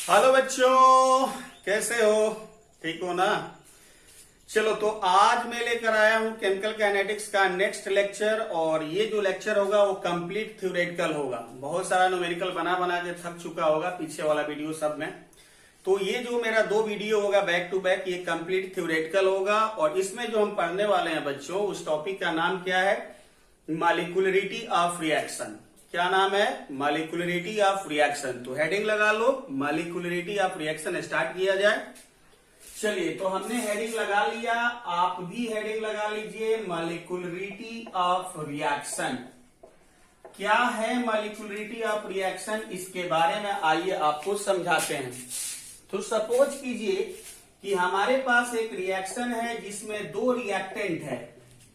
Hello बच्चों, कैसे हो? ठीक हो ना? चलो, तो आज मैं लेकर आया हूं केमिकल काइनेटिक्स का नेक्स्ट लेक्चर। और ये जो लेक्चर होगा वो कंप्लीट थ्योरेटिकल होगा। बहुत सारा न्यूमेरिकल बना बना के थक चुका होगा पीछे वाला वीडियो सब में। तो ये जो मेरा 2 वीडियो होगा बैक टू बैक, ये कंप्लीट थ्योरेटिकल होगा। और इसमें जो हम पढ़ने वाले हैं बच्चों, उस टॉपिक का नाम क्या है? Molecularity of reaction. क्या नाम है? Molecularity of reaction. तो हेडिंग लगा लो, मॉलिक्यूलरिटी ऑफ रिएक्शन। स्टार्ट किया जाए। चलिए, तो हमने हेडिंग लगा लिया, आप भी हेडिंग लगा लीजिए, मॉलिक्यूलरिटी ऑफ रिएक्शन। क्या है मॉलिक्यूलरिटी ऑफ रिएक्शन? इसके बारे में आइए आपको समझाते हैं। तो सपोज कीजिए कि हमारे पास एक रिएक्शन है जिसमें 2 रिएक्टेंट है,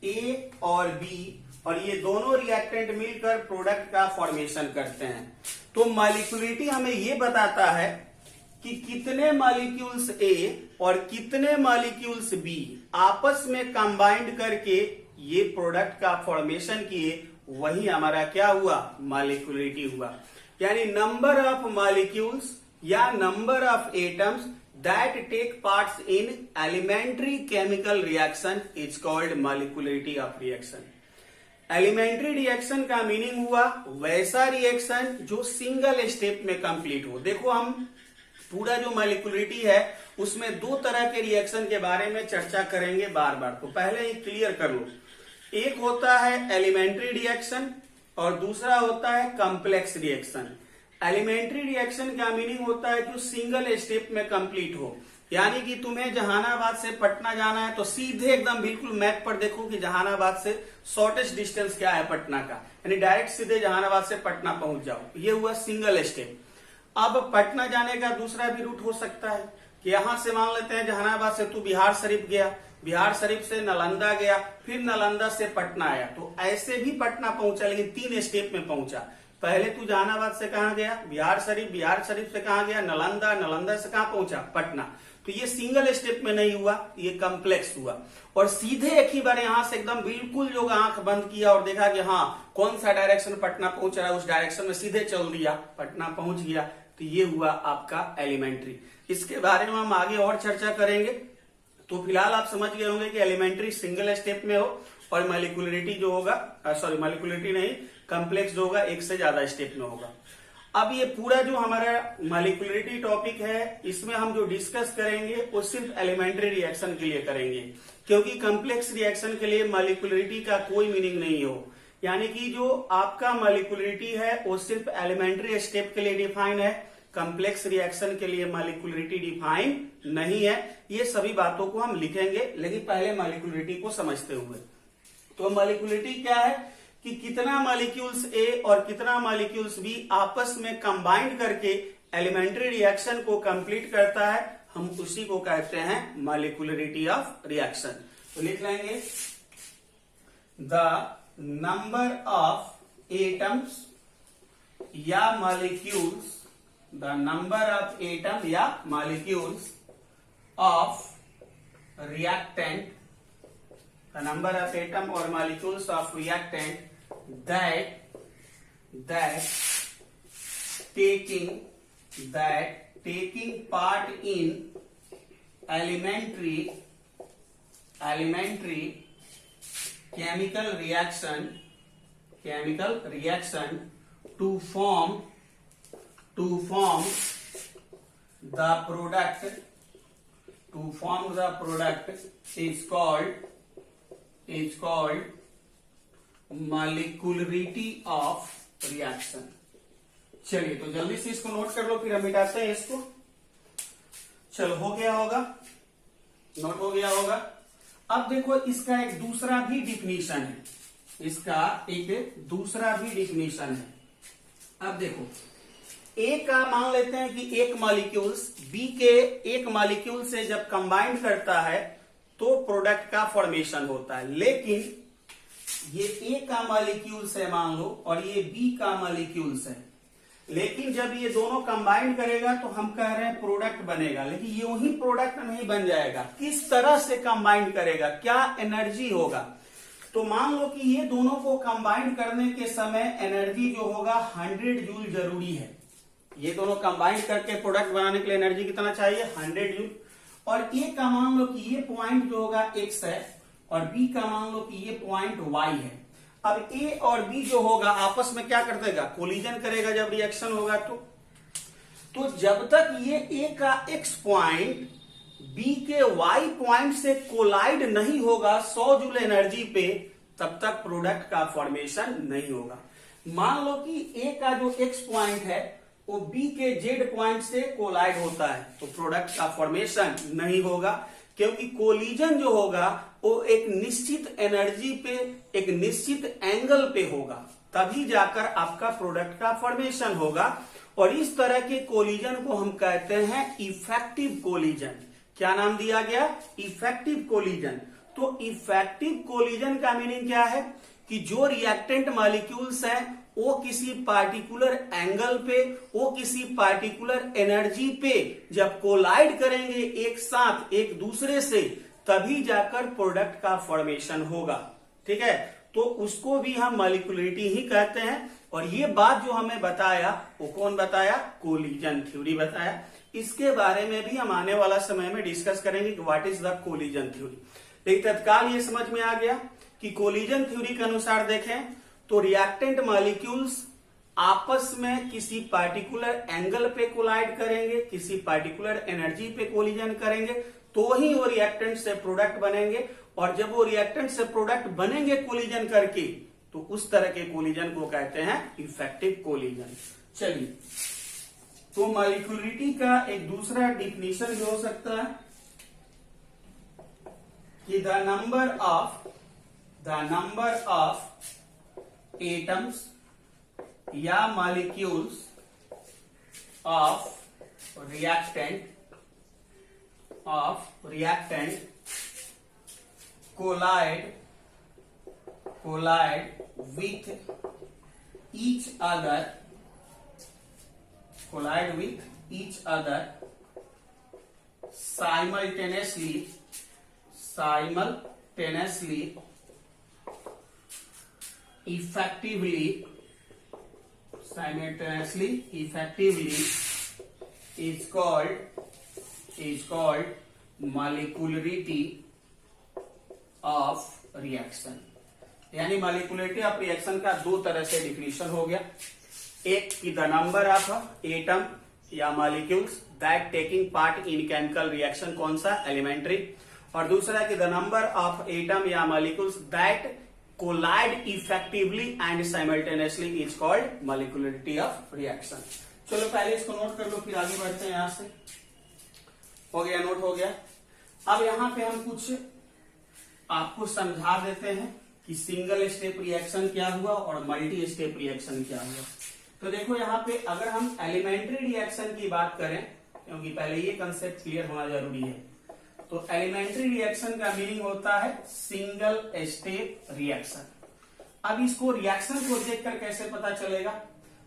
ए और बी, और ये दोनों रिएक्टेंट मिलकर प्रोडक्ट का फॉर्मेशन करते हैं। तो मॉलिक्यूलरिटी हमें ये बताता है कि कितने मॉलिक्यूल्स ए और कितने मॉलिक्यूल्स बी आपस में कंबाइंड करके ये प्रोडक्ट का फॉर्मेशन किए, वही हमारा क्या हुआ? मॉलिक्यूलरिटी हुआ। यानी नंबर ऑफ मॉलिक्यूल्स या number of atoms that take parts in elementary chemical reaction is called molecularity of reaction. Elementary reaction का मीनिंग हुआ वैसा रिएक्शन जो सिंगल स्टेप में कंप्लीट हो। देखो, हम पूरा जो मॉलिक्यूलरिटी है उसमें 2 तरह के रिएक्शन के बारे में चर्चा करेंगे बार बार। तो पहले ही क्लियर कर लो, एक होता है एलिमेंट्री रिएक्शन और दूसरा होता है कॉम्प्लेक्स रिएक्शन। एलिमेंट्री रिएक्शन का मीनिंग होता है जो सिंगल स्टेप में कंप्लीट हो। यानी कि तुम्हें जहानाबाद से पटना जाना है तो सीधे एकदम बिल्कुल मैप पर देखो कि जहानाबाद से शॉर्टेस्ट डिस्टेंस क्या है पटना का, यानी डायरेक्ट सीधे जहानाबाद से पटना पहुंच जाओ। ये हुआ सिंगल स्टेप। अब पटना जाने का दूसरा भी रूट हो सकता है कि यहां से मान लेते हैं जहानाबाद से तू बिहार शरीफ गया, बिहार शरीफ से नालंदा गया, फिर नालंदा से पटना आया। तो ऐसे भी पटना पहुंचा, लेकिन 3 स्टेप में पहुंचा। पहले तू जहानाबाद से कहां गया? बिहार शरीफ, बिहार शरीफ से कहां गया? नालंदा, नालंदा से कहां पहुंचा? पटना। तो ये सिंगल स्टेप में नहीं हुआ, ये कॉम्प्लेक्स हुआ। और सीधे एक ही बार यहां से एकदम बिल्कुल जो आंख बंद किया और देखा कि हाँ कौन सा डायरेक्शन पटना पहुंच रहा है, उस डायरेक्शन में सीधे चल दिया, पटना पहुंच गया। तो ये हुआ आपका एलिमेंट्री। इसके बारे में हम आगे और चर्चा करेंगे। तो फिलहाल आप समझ गए होंगे कि एलिमेंट्री सिंगल स्टेप में हो और मॉलिक्यूलरिटी जो होगा, सॉरी मॉलिक्यूलरिटी नहीं, कॉम्प्लेक्स जो होगा एक से ज्यादा स्टेप में होगा। अब ये पूरा जो हमारा मॉलिक्यूलरिटी टॉपिक है, इसमें हम जो डिस्कस करेंगे वो सिर्फ एलिमेंट्री रिएक्शन के लिए करेंगे, क्योंकि कॉम्प्लेक्स रिएक्शन के लिए मॉलिक्यूलरिटी का कोई मीनिंग नहीं हो। यानी कि जो आपका मॉलिक्यूलरिटी है वो सिर्फ एलिमेंट्री स्टेप के लिए डिफाइन है, कॉम्प्लेक्स रिएक्शन के लिए मॉलिक्यूलरिटी डिफाइन नहीं है। ये सभी बातों को हम लिखेंगे, लेकिन पहले मॉलिक्यूलरिटी को समझते हुए। तो मॉलिक्यूलरिटी क्या है कि कितना मॉलिक्यूल्स ए और कितना मॉलिक्यूल्स बी आपस में कंबाइंड करके एलिमेंट्री रिएक्शन को कंप्लीट करता है, हम उसी को कहते हैं मॉलिक्यूलरिटी ऑफ रिएक्शन। तो लिख लेंगे द नंबर ऑफ एटम्स या molecules, the number of atom या molecules of reactant, the number of atom or molecules of reactant that taking part in elementary chemical reaction to form the product is called molecularity of reaction. चलिए, तो जल्दी से इसको note कर लो, फिर हम मिटाते हैं इसको। चलो, हो गया होगा, नोट हो गया होगा। अब देखो, इसका एक दूसरा भी डिफिनीशन है, इसका एक दूसरा भी डिफिनीशन है। अब देखो, ए का मान लेते हैं कि एक मॉलिक्यूल्स बी के एक मॉलिक्यूल से जब कंबाइंड करता है तो प्रोडक्ट का फॉर्मेशन होता है। लेकिन ये ए का मॉलिक्यूल्स है मान लो, और ये बी का मॉलिक्यूल्स है, लेकिन जब ये दोनों कंबाइंड करेगा तो हम कह रहे हैं प्रोडक्ट बनेगा। लेकिन यूं ही प्रोडक्ट नहीं बन जाएगा, किस तरह से कंबाइंड करेगा, क्या एनर्जी होगा। तो मान लो कि ये दोनों को कंबाइंड करने के समय एनर्जी जो होगा 100 जूल जरूरी है। ये दोनों कंबाइन करके प्रोडक्ट बनाने के लिए एनर्जी कितना चाहिए 100 जूल। और ए का मान लो कि ये पॉइंट जो होगा x है और बी का मान लो कि ये पॉइंट y है। अब ए और बी जो होगा आपस में क्या कर देगा, कोलिजन करेगा जब रिएक्शन होगा। तो जब तक ये ए का x पॉइंट बी के y पॉइंट से कोलाइड नहीं होगा 100 जूल एनर्जी पे, तब तक प्रोडक्ट का फॉर्मेशन नहीं होगा। मान लो कि ए का जो x पॉइंट है वो बी के z पॉइंट से कोलाइड होता है, तो प्रोडक्ट का फॉर्मेशन नहीं होगा, क्योंकि कोलिजन जो होगा वो एक निश्चित एनर्जी पे, एक निश्चित एंगल पे होगा, तभी जाकर आपका प्रोडक्ट का फॉर्मेशन होगा। और इस तरह के कोलिजन को हम कहते हैं इफेक्टिव कोलिजन। क्या नाम दिया गया, इफेक्टिव कोलिजन। तो इफेक्टिव कोलिजन का मीनिंग क्या है कि जो रिएक्टेंट मॉलिक्यूल्स हैं वो किसी पार्टिकुलर एंगल पे, वो किसी पार्टिकुलर एनर्जी पे जब कोलाइड करेंगे एक साथ एक दूसरे से, तभी जाकर प्रोडक्ट का फॉर्मेशन होगा। ठीक है, तो उसको भी हम मॉलिक्यूलरिटी ही कहते हैं। और ये बात जो हमें बताया वो कौन बताया, कोलिजन थ्योरी बताया। इसके बारे में भी हम आने वाला समय में डिस्कस करेंगे कि what is the collision theory. लेकिन तत्काल ये समझ में आ गया कि कोलिजन थ्योरी के अनुसार देखें तो रिएक्टेंट मॉलिक्यूल्स आपस में किसी पार्टिकुलर एंगल पे कोलाइड करेंगे, किसी पार्टिकुलर एनर्जी पे कोलिजन करेंगे, तो ही वो रिएक्टेंट से प्रोडक्ट बनेंगे। और जब वो रिएक्टेंट से प्रोडक्ट बनेंगे कोलिजन करके, तो उस तरह के कोलिजन को कहते हैं इफेक्टिव कोलिजन। चलिए, तो मॉलिक्यूलरिटी का एक दूसरा डिफिनीशन जो हो सकता है कि द नंबर ऑफ एटम्स या molecules of reactant collide with each other simultaneously effectively is called molecularity of reaction। यानी मॉलिक्यूलरिटी ऑफ रिएक्शन का दो तरह से डिफिनीशन हो गया। एक की द नंबर ऑफ एटम या molecules that taking part in chemical reaction, कौन सा, एलिमेंट्री। और दूसरा की द नंबर ऑफ एटम या molecules that collide effectively and simultaneously is called molecularity of reaction. चलो पहले इसको नोट कर लो, फिर आगे बढ़ते हैं। यहां से हो गया, नोट हो गया। अब यहां पे हम कुछ आपको समझा देते हैं कि सिंगल स्टेप रिएक्शन क्या हुआ और मल्टी स्टेप रिएक्शन क्या हुआ। तो देखो यहाँ पे अगर हम एलिमेंट्री रिएक्शन की बात करें, क्योंकि पहले ये कंसेप्ट क्लियर होना जरूरी है, तो एलिमेंट्री रिएक्शन का मीनिंग होता है सिंगल स्टेप रिएक्शन। अब इसको रिएक्शन को देखकर कैसे पता चलेगा,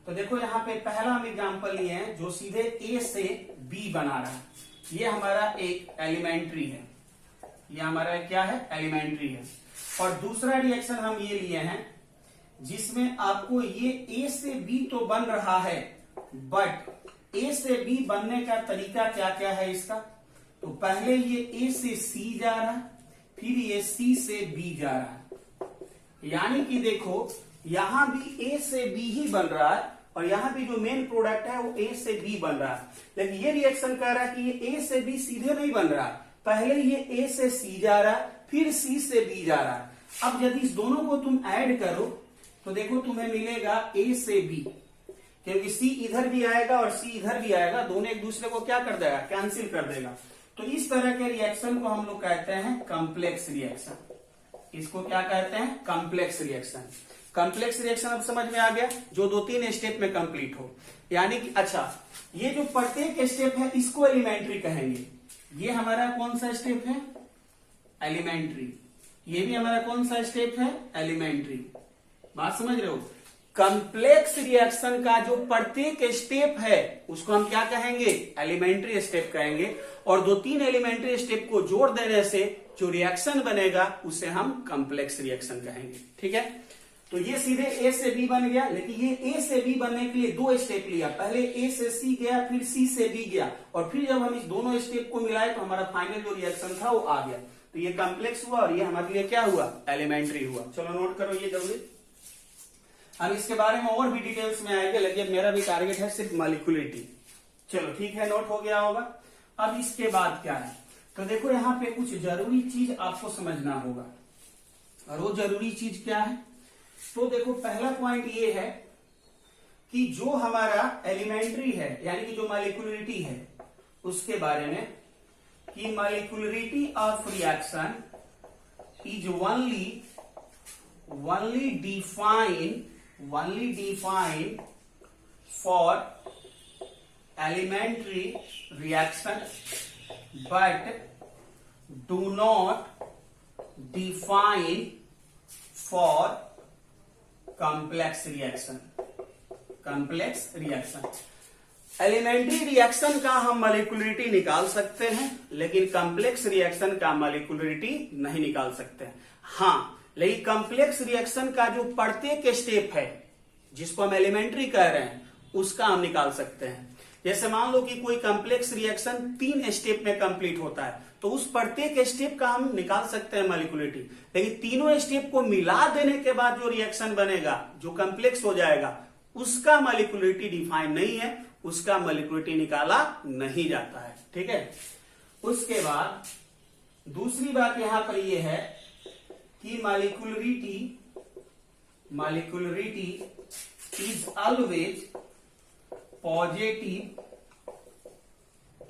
तो देखो यहाँ पे पहला हम एग्जाम्पल लिए हैं जो सीधे ए से बी बना रहा है, ये हमारा एक एलिमेंट्री है, ये हमारा क्या है, एलिमेंट्री है। और दूसरा रिएक्शन हम ये लिए हैं जिसमें आपको ये ए से बी तो बन रहा है, बट ए से बी बनने का तरीका क्या क्या है इसका, तो पहले ये ए से सी जा रहा है, फिर ये सी से बी जा रहा है। यानी कि देखो यहां भी ए से बी ही बन रहा है और यहां भी जो मेन प्रोडक्ट है वो ए से बी बन रहा है। लेकिन ये रिएक्शन कह रहा है कि ये ए से बी सीधे नहीं बन रहा, पहले ये ए से सी जा रहा है, फिर सी से बी जा रहा है। अब यदि इस दोनों को तुम ऐड करो तो देखो तुम्हें मिलेगा ए से बी, क्योंकि सी इधर भी आएगा और सी इधर भी आएगा, दोनों एक दूसरे को क्या कर देगा, कैंसिल कर देगा। तो इस तरह के रिएक्शन को हम लोग कहते हैं कॉम्प्लेक्स रिएक्शन। इसको क्या कहते हैं, कॉम्प्लेक्स रिएक्शन। कॉम्प्लेक्स रिएक्शन अब समझ में आ गया, जो 2-3 स्टेप में कंप्लीट हो। यानी कि अच्छा, ये जो प्रत्येक स्टेप है इसको एलिमेंट्री कहेंगे। ये हमारा कौन सा स्टेप है, एलिमेंट्री। ये भी हमारा कौन सा स्टेप है, एलिमेंट्री। बात समझ रहे हो। कॉम्प्लेक्स रिएक्शन का जो प्रत्येक स्टेप है उसको हम क्या कहेंगे, एलिमेंट्री स्टेप कहेंगे। और 2-3 एलिमेंट्री स्टेप को जोड़ देने से जो रिएक्शन बनेगा उसे हम कॉम्प्लेक्स रिएक्शन कहेंगे। ठीक है, तो ये सीधे ए से बी बन गया, लेकिन ये ए से बी बनने के लिए दो स्टेप लिया, पहले ए से सी गया, फिर सी से बी गया, और फिर जब हम इस दोनों स्टेप को मिलाए तो हमारा फाइनल जो रिएक्शन था वो आ गया। तो ये कॉम्प्लेक्स हुआ और ये हमारे लिए क्या हुआ, एलिमेंट्री हुआ। चलो नोट करो ये जल्दी। अब इसके बारे में और भी डिटेल्स में आएंगे, लेकिन मेरा भी टारगेट है सिर्फ मॉलिक्यूलरिटी। चलो ठीक है, नोट हो गया होगा। अब इसके बाद क्या है, तो देखो यहाँ पे कुछ जरूरी चीज आपको समझना होगा, और वो जरूरी चीज क्या है, तो देखो पहला पॉइंट ये है कि जो हमारा एलिमेंट्री है यानी कि जो मॉलिक्यूलरिटी है उसके बारे में, कि molecularity of reaction is only defined for elementary reaction but do not define for complex reaction। Elementary reaction का हम मॉलिक्यूलरिटी निकाल सकते हैं, लेकिन कॉम्प्लेक्स रिएक्शन का मॉलिक्यूलरिटी नहीं निकाल सकते हैं। हाँ, लेकिन कॉम्प्लेक्स रिएक्शन का जो प्रत्येक स्टेप है जिसको हम एलिमेंट्री कह रहे हैं उसका हम निकाल सकते हैं। जैसे मान लो कि कोई कॉम्प्लेक्स रिएक्शन 3 स्टेप में कंप्लीट होता है, तो उस प्रत्येक स्टेप का हम निकाल सकते हैं मॉलिक्यूलरिटी, लेकिन तीनों स्टेप को मिला देने के बाद जो रिएक्शन बनेगा, जो कॉम्प्लेक्स हो जाएगा, उसका मॉलिक्यूलरिटी डिफाइन नहीं है, उसका मॉलिक्यूलरिटी निकाला नहीं जाता है। ठीक है, उसके बाद दूसरी बात यहां पर यह है कि molecularity is always positive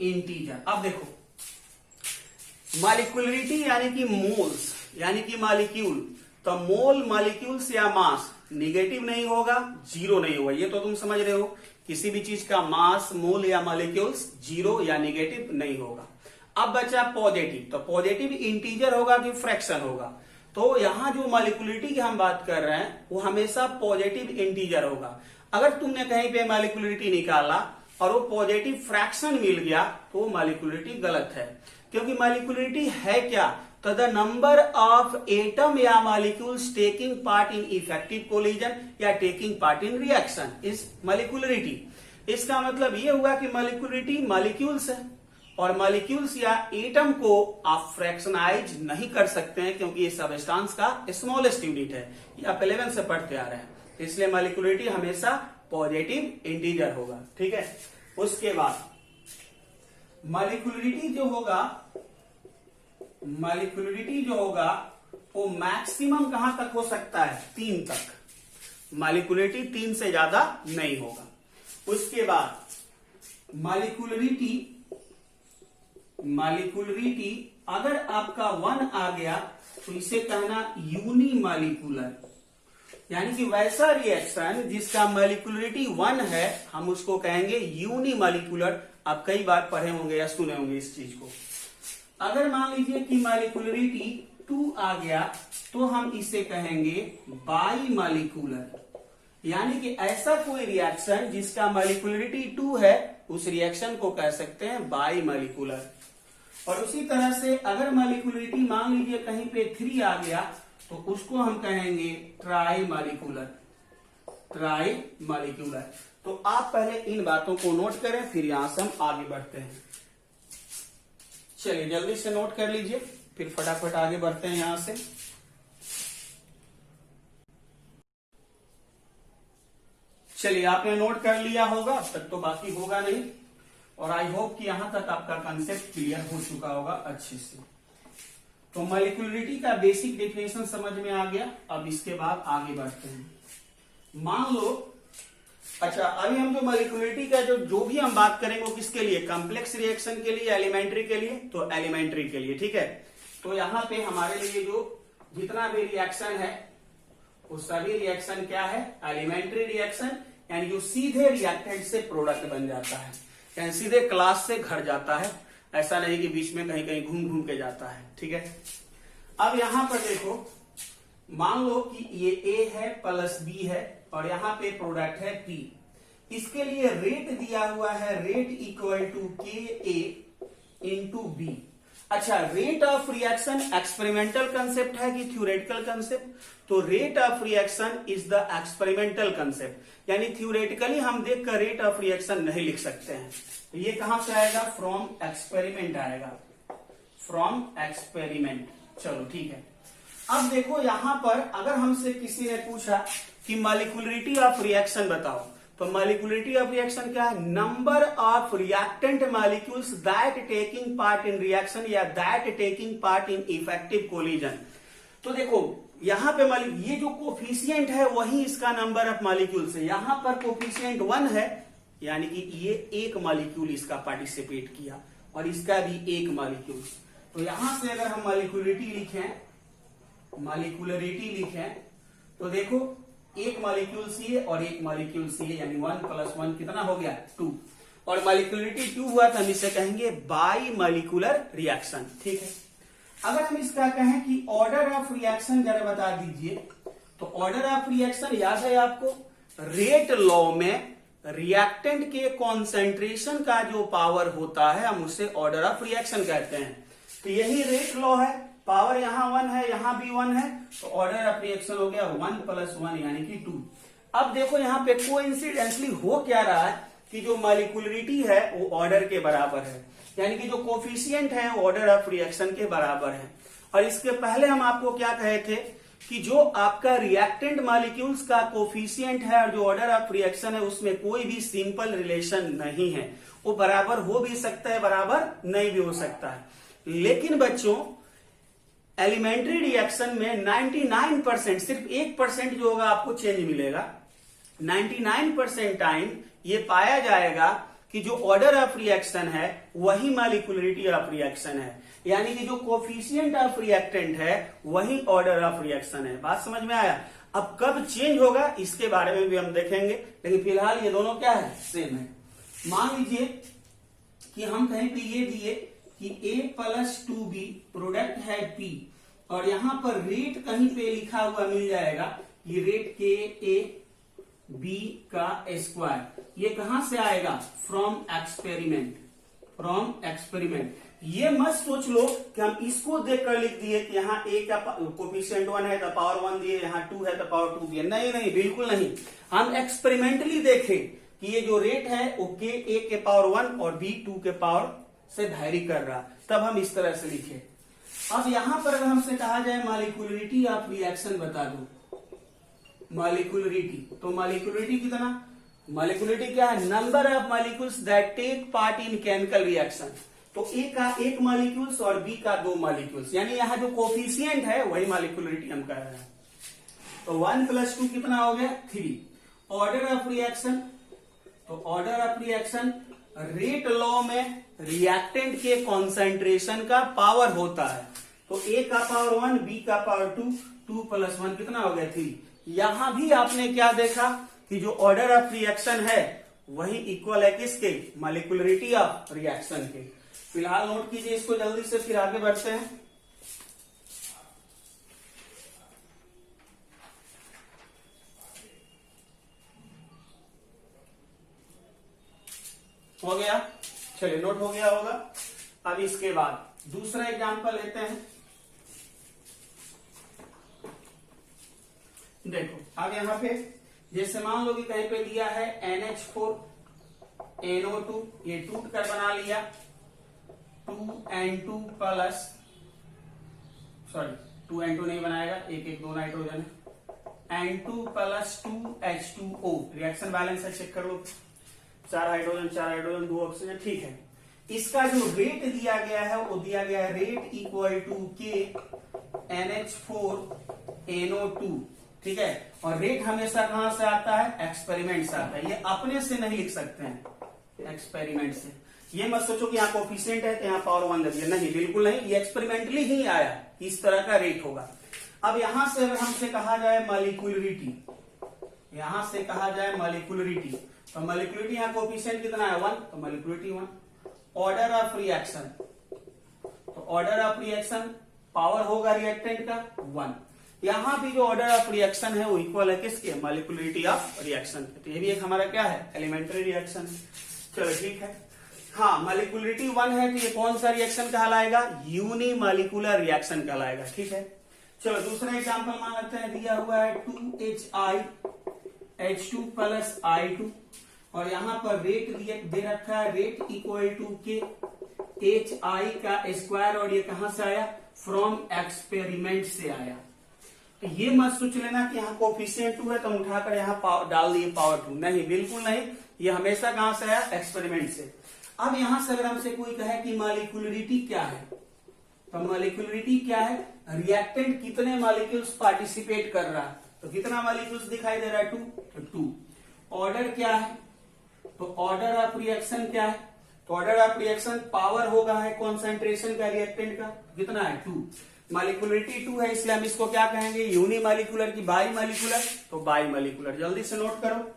integer. अब देखो, मॉलिक्यूलरिटी यानी कि मोल्स यानी कि मॉलिक्यूल, तो मोल मॉलिक्यूल्स या मास निगेटिव नहीं होगा, जीरो नहीं होगा, ये तो तुम समझ रहे हो। किसी भी चीज का मास, मोल या मॉलिक्यूल्स जीरो या निगेटिव नहीं होगा। अब बचा पॉजिटिव, तो पॉजिटिव इंटीजर होगा कि फ्रैक्शन होगा। तो यहां जो मॉलिक्यूलरिटी की हम बात कर रहे हैं वो हमेशा पॉजिटिव इंटीजर होगा। अगर तुमने कहीं पे मॉलिक्यूलरिटी निकाला और वो पॉजिटिव फ्रैक्शन मिल गया तो वो मॉलिक्यूलरिटी गलत है, क्योंकि मॉलिक्यूलरिटी है क्या, तो द नंबर ऑफ एटम या molecules taking part in effective collision या taking part in reaction is molecularity. इसका मतलब ये हुआ कि मॉलिक्यूलरिटी मॉलिक्यूल्स है, और मॉलिक्यूल्स या एटम को आप फ्रैक्शनाइज नहीं कर सकते हैं, क्योंकि ये सब्सटेंस का स्मॉलेस्ट यूनिट है, ये आप 11 से पढ़ते आ रहे हैं। इसलिए मॉलिक्यूलरिटी हमेशा पॉजिटिव इंटीजर होगा। ठीक है, उसके बाद मॉलिक्यूलरिटी जो होगा वो मैक्सिमम कहां तक हो सकता है, 3 तक। मॉलिक्यूलरिटी 3 से ज्यादा नहीं होगा। उसके बाद मॉलिक्यूलरिटी अगर आपका 1 आ गया तो इसे कहना यूनिमॉलिक्यूलर, यानी कि वैसा रिएक्शन जिसका मॉलिक्यूलरिटी 1 है हम उसको कहेंगे यूनिमॉलिक्यूलर। आप कई बार पढ़े होंगे या सुने होंगे इस चीज को। अगर मान लीजिए कि मॉलिक्यूलरिटी 2 आ गया तो हम इसे कहेंगे बाईमॉलिक्यूलर, यानी कि ऐसा कोई रिएक्शन जिसका मॉलिक्यूलरिटी 2 है उस रिएक्शन को कह सकते हैं बाईमॉलिक्यूलर। और उसी तरह से अगर मॉलिक्यूलरिटी मान लीजिए कहीं पे 3 आ गया तो उसको हम कहेंगे ट्राईमॉलिक्यूलर। तो आप पहले इन बातों को नोट करें, फिर यहां से हम आगे बढ़ते हैं। चलिए जल्दी से नोट कर लीजिए, फिर फटाफट आगे बढ़ते हैं यहां से। चलिए आपने नोट कर लिया होगा, अब तक तो बाकी होगा नहीं, और आई होप कि यहां तक आपका कंसेप्ट क्लियर हो चुका होगा अच्छे से। तो मॉलिक्यूलरिटी का बेसिक डेफिनेशन समझ में आ गया। अब इसके बाद आगे बढ़ते हैं। मान लो, अच्छा अभी हम जो मॉलिक्यूलरिटी का जो भी हम बात करेंगे वो किसके लिए, कॉम्प्लेक्स रिएक्शन के लिए, एलिमेंट्री के लिए, तो एलिमेंट्री के लिए। ठीक है, तो यहां पे हमारे लिए जो जितना भी रिएक्शन है वो सभी रिएक्शन क्या है, एलिमेंट्री रिएक्शन, यानी जो सीधे रिएक्टेंट से प्रोडक्ट बन जाता है, यानी सीधे क्लास से घर जाता है, ऐसा नहीं कि बीच में कहीं कहीं घूम घूम के जाता है। ठीक है, अब यहां पर देखो, मान लो कि ये A है प्लस B है और यहां पे प्रोडक्ट है P। इसके लिए रेट दिया हुआ है, rate equal to KA into B। अच्छा, rate of reaction experimental concept है कि थ्योरेटिकल कंसेप्ट? तो rate of reaction is the experimental concept, यानी थ्योरेटिकली हम देखकर रेट ऑफ रिएक्शन नहीं लिख सकते हैं। तो ये कहां से आएगा? फ्रॉम एक्सपेरिमेंट आएगा, फ्रॉम एक्सपेरिमेंट। चलो ठीक है। अब देखो यहां पर अगर हमसे किसी ने पूछा कि मॉलिक्यूलरिटी ऑफ रिएक्शन बताओ, तो मॉलिक्यूलरिटी ऑफ रिएक्शन क्या है? Number of reactant molecules that taking part in reaction या that taking part in effective collision. तो देखो यहां पे ये जो कोफिशिएंट है वही इसका नंबर ऑफ मॉलिक्यूल्स है। यहां पर कोफिशिएंट 1 है, यानी कि ये एक मॉलिक्यूल इसका पार्टिसिपेट किया और इसका भी एक मॉलिक्यूल। तो यहां से अगर हम मॉलिक्यूलरिटी लिखें तो देखो एक मॉलिक्यूल सी और एक मॉलिक्यूल सी, यानी 1 + 1 कितना हो गया? 2। और मॉलिक्यूलरिटी 2 हुआ तो हम इसे कहेंगे बाई मॉलिक्यूलर रिएक्शन। ठीक है। अगर हम इसका कहें कि ऑर्डर ऑफ रिएक्शन जरा बता दीजिए, तो ऑर्डर ऑफ रिएक्शन याद है आपको? रेट लॉ में रिएक्टेंट के कॉन्सेंट्रेशन का जो पावर होता है हम उसे ऑर्डर ऑफ रिएक्शन कहते हैं। तो यही रेट लॉ है। पावर यहां 1 है, यहां भी 1 है, तो ऑर्डर ऑफ रिएक्शन हो गया 1 + 1 यानी कि 2। अब देखो यहां पे कोइंसिडेंटली हो क्या रहा है कि जो मॉलिक्यूलरिटी है वो ऑर्डर के बराबर है, यानी कि जो कोफिशिएंट है वो ऑर्डर ऑफ रिएक्शन के बराबर है। और इसके पहले हम आपको क्या कहे थे कि जो आपका रिएक्टेंट मॉलिक्यूल्स का कोफिशिएंट है और जो ऑर्डर ऑफ रिएक्शन है उसमें कोई भी सिंपल रिलेशन नहीं है। वो बराबर हो भी सकता है, बराबर नहीं भी हो सकता है। लेकिन बच्चों एलिमेंट्री रिएक्शन में 99% सिर्फ 1% जो होगा आपको चेंज मिलेगा। 99% टाइम ये पाया जाएगा कि जो ऑर्डर ऑफ रिएक्शन है वही मॉलिक्यूलरिटी ऑफ रिएक्शन है, यानी कि जो कोफिशिएंट ऑफ रिएक्टेंट है वही ऑर्डर ऑफ रिएक्शन है। बात समझ में आया? अब कब चेंज होगा इसके बारे में भी हम देखेंगे, लेकिन फिलहाल ये दोनों क्या है? सेम है। मान लीजिए कि हम कहीं पे ये दिए कि A + 2B प्रोडक्ट है P, और यहां पर रेट कहीं पे लिखा हुआ मिल जाएगा, ये रेट KA B का स्क्वायर। ये कहां से आएगा? From experiment, from experiment. ये मत सोच लो कि हम इसको देखकर लिख दिए कि यहाँ A का कोफिशिएंट 1 है तो पावर 1 दिए, यहाँ 2 है तो पावर 2 दिए। नहीं नहीं, बिल्कुल नहीं। हम एक्सपेरिमेंटली देखें कि ये जो रेट है वो A के पावर 1 और B 2 के पावर से वैरी कर रहा, तब हम इस तरह से लिखे। अब यहां पर अगर हमसे कहा जाए मॉलिक्यूलरिटी ऑफ रिएक्शन बता दो, मॉलिक्यूलरिटी, तो मॉलिक्यूलरिटी कितना? मॉलिक्यूलरिटी क्या है? Number of molecules that take part in chemical reaction. तो A का एक मॉलिक्यूल्स और B का 2 मॉलिक्यूल्स, यानी यहाँ जो कोफिशिएंट है वही मॉलिक्यूलरिटी हम कह रहे हैं। तो 1 + 2 कितना हो गया? 3। ऑर्डर ऑफ रिएक्शन, तो order of reaction rate law में रिएक्टेंट के कॉन्सेंट्रेशन का पावर होता है। तो A का पावर 1, B का पावर 2, 2 + 1 कितना हो गया? 3। यहां भी आपने क्या देखा कि जो ऑर्डर ऑफ रिएक्शन है वही इक्वल है किसके? मॉलिक्यूलरिटी ऑफ रिएक्शन के। फिलहाल नोट कीजिए इसको जल्दी से, फिर आगे बढ़ते हैं। हो गया? चलिए नोट हो गया होगा। अब इसके बाद दूसरा एग्जांपल लेते हैं। देखो अब यहां पे जैसे मान लो कि कहीं पे दिया है NH4 NO2, ये टूट कर बना लिया 2N2 प्लस, सॉरी 2N2 नहीं बनाएगा, एक 2 नाइट्रोजन है, N2 + 2H2O। रिएक्शन बैलेंस है, चेक कर लो। 4 हाइड्रोजन 2 ऑक्सीजन। ठीक है। इसका जो रेट दिया गया है वो दिया गया है rate equal to K NH4 NO2। ठीक है। और रेट हमेशा कहां से आता है? एक्सपेरिमेंट से आता है। ये अपने से नहीं लिख सकते हैं, एक्सपेरिमेंट से। ये मत सोचो कि यहाँ कोफिशिएंट है तो यहाँ पावर 1 दे दिया, नहीं, बिल्कुल नहीं। ये एक्सपेरिमेंटली ही आया, इस तरह का रेट होगा। अब यहां से अगर हमसे कहा जाए मॉलिक्यूलरिटी, यहां से कहा जाए मॉलिक्यूलरिटी, तो मॉलिक्यूलरिटी यहाँ कोफिशिएंट कितना है? 1, तो मॉलिक्यूलरिटी 1। ऑर्डर ऑफ रिएक्शन, तो ऑर्डर ऑफ रिएक्शन पावर होगा रिएक्टेंट का 1। यहां भी जो ऑर्डर ऑफ रिएक्शन है वो इक्वल है किसके? Molecularity of reaction. तो ये भी एक हमारा क्या है? Elementary reaction. चलो ठीक है। हाँ, मॉलिक्यूलरिटी 1 है तो ये कौन सा रिएक्शन कहलाएगा? यूनिमॉलिक्यूलर रिएक्शन कहलाएगा। ठीक है, चलो दूसरा एग्जांपल मान लेते हैं। दिया हुआ है 2HiH2 प्लस I2 और यहां पर रेट दे रखा है, रेट इक्वल टू के HI का स्क्वायर, और ये कहां से आया? फ्रॉम एक्सपेरिमेंट से आया। तो ये मत सोच लेना कि यहाँ कोफिशिएंट 2 है तो हम उठाकर यहाँ डाल दिए पावर 2, नहीं, बिल्कुल नहीं। ये हमेशा कहां से आया? एक्सपेरिमेंट से। अब यहां से अगर हमसे कोई कहे कि मॉलिक्यूलरिटी क्या है, तो मॉलिक्यूलरिटी क्या है? रिएक्टेंट कितने मॉलिक्यूल्स पार्टिसिपेट कर रहा है, तो कितना मॉलिक्यूल्स दिखाई दे रहा है? 2, तो 2। ऑर्डर क्या है? तो ऑर्डर ऑफ रिएक्शन क्या है? तो ऑर्डर ऑफ रिएक्शन पावर होगा है कॉन्सेंट्रेशन का रिएक्टेंट का, कितना है? 2। मॉलिक्यूलरिटी 2 है, इसलिए हम इसको क्या कहेंगे? यूनिमॉलिक्यूलर की बाई मॉलिक्यूलर, तो बाई मॉलिक्यूलर। जल्दी से नोट करो।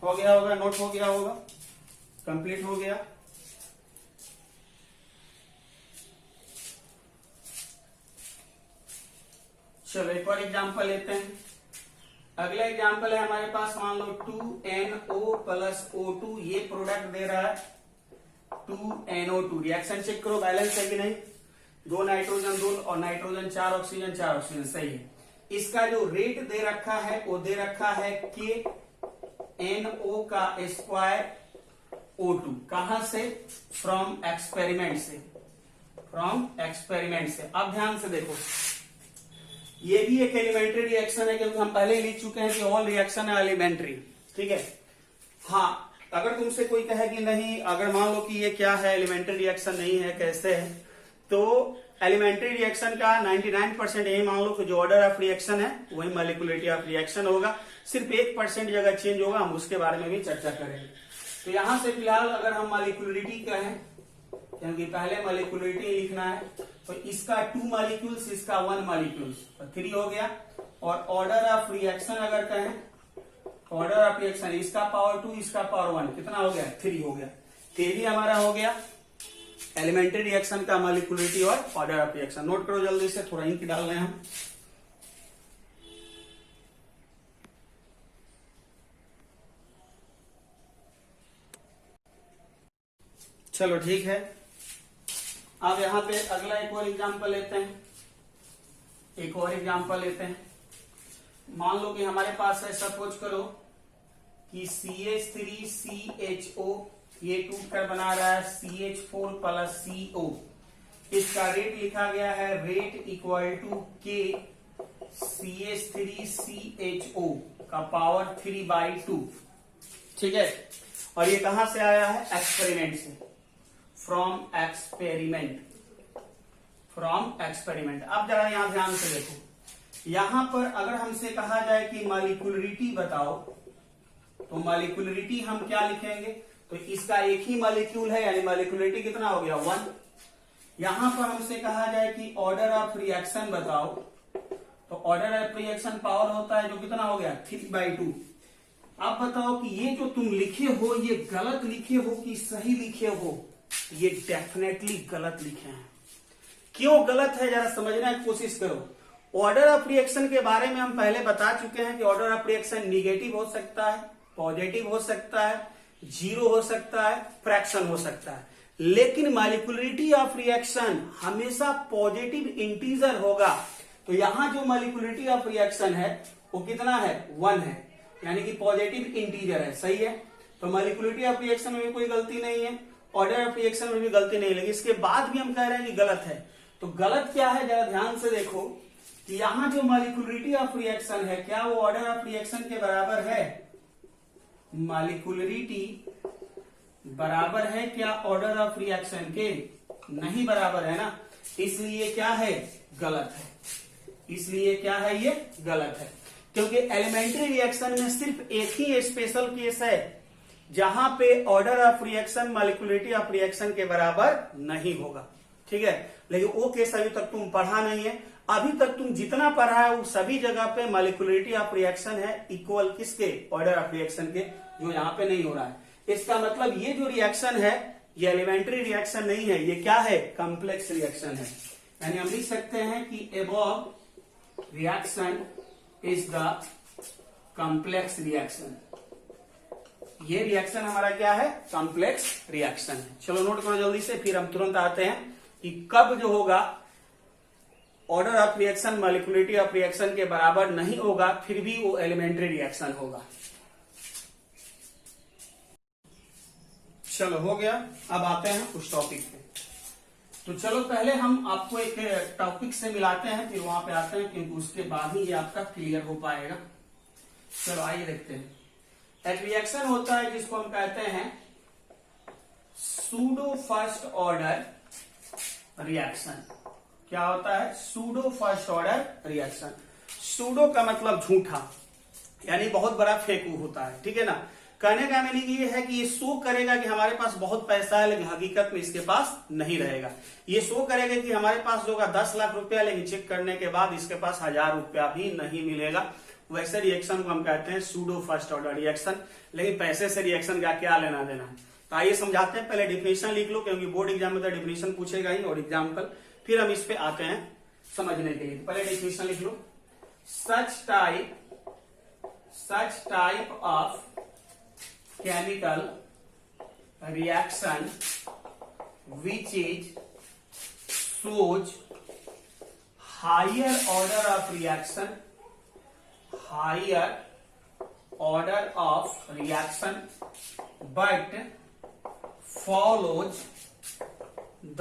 हो गया होगा, नोट हो गया होगा, कंप्लीट हो गया। चलो एक और एग्जांपल लेते हैं। अगला एग्जांपल है हमारे पास, मान लो 2NO प्लस O2, ये प्रोडक्ट दे रहा है 2NO2। रिएक्शन चेक करो, बैलेंस है कि नहीं? 2 नाइट्रोजन 2 और नाइट्रोजन 4 ऑक्सीजन 4 ऑक्सीजन, सही है। इसका जो रेट दे रखा है वो दे रखा है KNO का स्क्वायर O2, कहां से? फ्रॉम एक्सपेरिमेंट से, फ्रॉम एक्सपेरिमेंट से। अब ध्यान से देखो, ये भी एक एलिमेंट्री रिएक्शन है, क्योंकि हम पहले ही लिख चुके हैं कि ऑल रिएक्शन है एलिमेंट्री। ठीक है, हाँ, अगर तुमसे कोई कहे कि नहीं, अगर मान लो कि ये क्या है, एलिमेंट्री रिएक्शन नहीं है, कैसे है, तो एलिमेंट्री रिएक्शन का 99% यही मान लो कि जो ऑर्डर ऑफ रिएक्शन है वही मॉलिक्यूलरिटी ऑफ रिएक्शन होगा, सिर्फ 1% जगह चेंज होगा, हम उसके बारे में भी चर्चा करेंगे। तो यहां से फिलहाल अगर हम मॉलिक्यूलरिटी कहें, क्योंकि पहले मॉलिक्यूलरिटी लिखना है, तो इसका 2 मॉलिक्यूल्स, इसका 1 मॉलिक्यूल्स, तो 3 हो गया। और ऑर्डर ऑफ रिएक्शन अगर कहें, ऑर्डर ऑफ रिएक्शन, इसका पावर 2, इसका पावर 1, कितना हो गया? 3 हो गया। तो ये भी हमारा हो गया एलिमेंट्री रिएक्शन का मॉलिक्यूलरिटी और ऑर्डर ऑफ रिएक्शन। नोट करो जल्दी से, थोड़ा इंक डाल रहे हैं हम। चलो ठीक है, अब यहां पे अगला एक और एग्जांपल लेते हैं। एक और एग्जांपल लेते हैं। मान लो कि हमारे पास है, सपोज करो कि CH3CHO ये टूट कर बना रहा है CH4 प्लस CO। इसका रेट लिखा गया है, rate equal to K CH3CHO का पावर 3/2। ठीक है, और ये कहां से आया है? एक्सपेरिमेंट से, फ्रॉम एक्सपेरिमेंट, फ्रॉम एक्सपेरिमेंट। अब जरा यहां ध्यान से देखो, यहां पर अगर हमसे कहा जाए कि मॉलिक्यूलरिटी बताओ, तो मॉलिक्यूलरिटी हम क्या लिखेंगे? तो इसका एक ही मॉलिक्यूल है, यानी मॉलिक्यूलरिटी कितना हो गया? 1। यहां पर हमसे कहा जाए कि ऑर्डर ऑफ रिएक्शन बताओ, तो ऑर्डर ऑफ रिएक्शन पावर होता है जो कितना हो गया? 3/2। अब बताओ कि ये जो तुम लिखे हो, ये गलत लिखे हो कि सही लिखे हो? ये डेफिनेटली गलत लिखे हैं। क्यों गलत है, जरा समझने की कोशिश करो। ऑर्डर ऑफ रिएक्शन के बारे में हम पहले बता चुके हैं कि ऑर्डर ऑफ रिएक्शन निगेटिव हो सकता है, पॉजिटिव हो सकता है, 0 हो सकता है, फ्रैक्शन हो सकता है। लेकिन मॉलिक्यूलरिटी ऑफ रिएक्शन हमेशा पॉजिटिव इंटीजर होगा। तो यहां जो मॉलिक्यूलरिटी ऑफ रिएक्शन है वो कितना है? 1 है, यानी कि पॉजिटिव इंटीजर है। सही है, तो मॉलिक्यूलरिटी ऑफ रिएक्शन में भी कोई गलती नहीं है, ऑर्डर ऑफ रिएक्शन में भी गलती नहीं लगी। इसके बाद भी हम कह रहे हैं कि गलत है। तो गलत क्या है, जरा ध्यान से देखो कि यहां जो मॉलिक्यूलरिटी ऑफ रिएक्शन है, क्या वो ऑर्डर ऑफ रिएक्शन के बराबर है? मॉलिक्यूलरिटी बराबर है क्या ऑर्डर ऑफ रिएक्शन के? नहीं बराबर है ना, इसलिए क्या है? गलत है। इसलिए क्या है? ये गलत है, क्योंकि एलिमेंट्री रिएक्शन में सिर्फ एक ही स्पेशल केस है जहां पे order of reaction molecularity of reaction के बराबर नहीं होगा। ठीक है, लेकिन वो केस अभी तक तुम पढ़ा नहीं है। अभी तक तुम जितना पढ़ा है वो सभी जगह पे मॉलिक्यूलरिटी ऑफ रिएक्शन है इक्वल किसके? ऑर्डर ऑफ रिएक्शन के, जो यहाँ पे नहीं हो रहा है। इसका मतलब ये जो रिएक्शन है ये एलिमेंट्री रिएक्शन नहीं है, ये क्या है, कॉम्प्लेक्स रिएक्शन है। यानी हम लिख सकते हैं कि above reaction is the complex reaction. ये रिएक्शन हमारा क्या है, कॉम्प्लेक्स रिएक्शन है। चलो नोट करो जल्दी से, फिर हम तुरंत आते हैं कि कब जो होगा order of reaction molecularity of reaction के बराबर नहीं होगा, फिर भी वो एलिमेंट्री रिएक्शन होगा। चलो हो गया, अब आते हैं उस टॉपिक पे। तो चलो पहले हम आपको एक टॉपिक से मिलाते हैं, फिर वहां पे आते हैं, क्योंकि उसके बाद ही ये आपका क्लियर हो पाएगा। चलो आइए देखते हैं। एक रिएक्शन होता है जिसको हम कहते हैं सूडो फर्स्ट ऑर्डर रिएक्शन। क्या होता है, pseudo first order reaction. Pseudo का मतलब झूठा, यानी बहुत बड़ा फेकू होता है, ठीक है ना। कहने का मीनिंग ये है कि ये शो करेगा कि हमारे पास बहुत पैसा है, लेकिन हकीकत में इसके पास नहीं रहेगा। ये शो करेगा कि हमारे पास होगा 10 लाख रुपया, लेकिन चेक करने के बाद इसके पास 1000 रुपया भी नहीं मिलेगा। वैसे रिएक्शन को हम कहते हैं सूडो फर्स्ट ऑर्डर रिएक्शन। लेकिन पैसे से रिएक्शन का क्या लेना देना है, तो आइए समझाते हैं। पहले डिफिनेशन लिख लो, क्योंकि बोर्ड एग्जाम में तो डिफिनेशन पूछेगा ही और एग्जाम्पल, फिर हम इस पे आते हैं समझने के लिए। पहले डिफिनेशन लिख लो। Such type of chemical reaction which is shows higher order of reaction but follows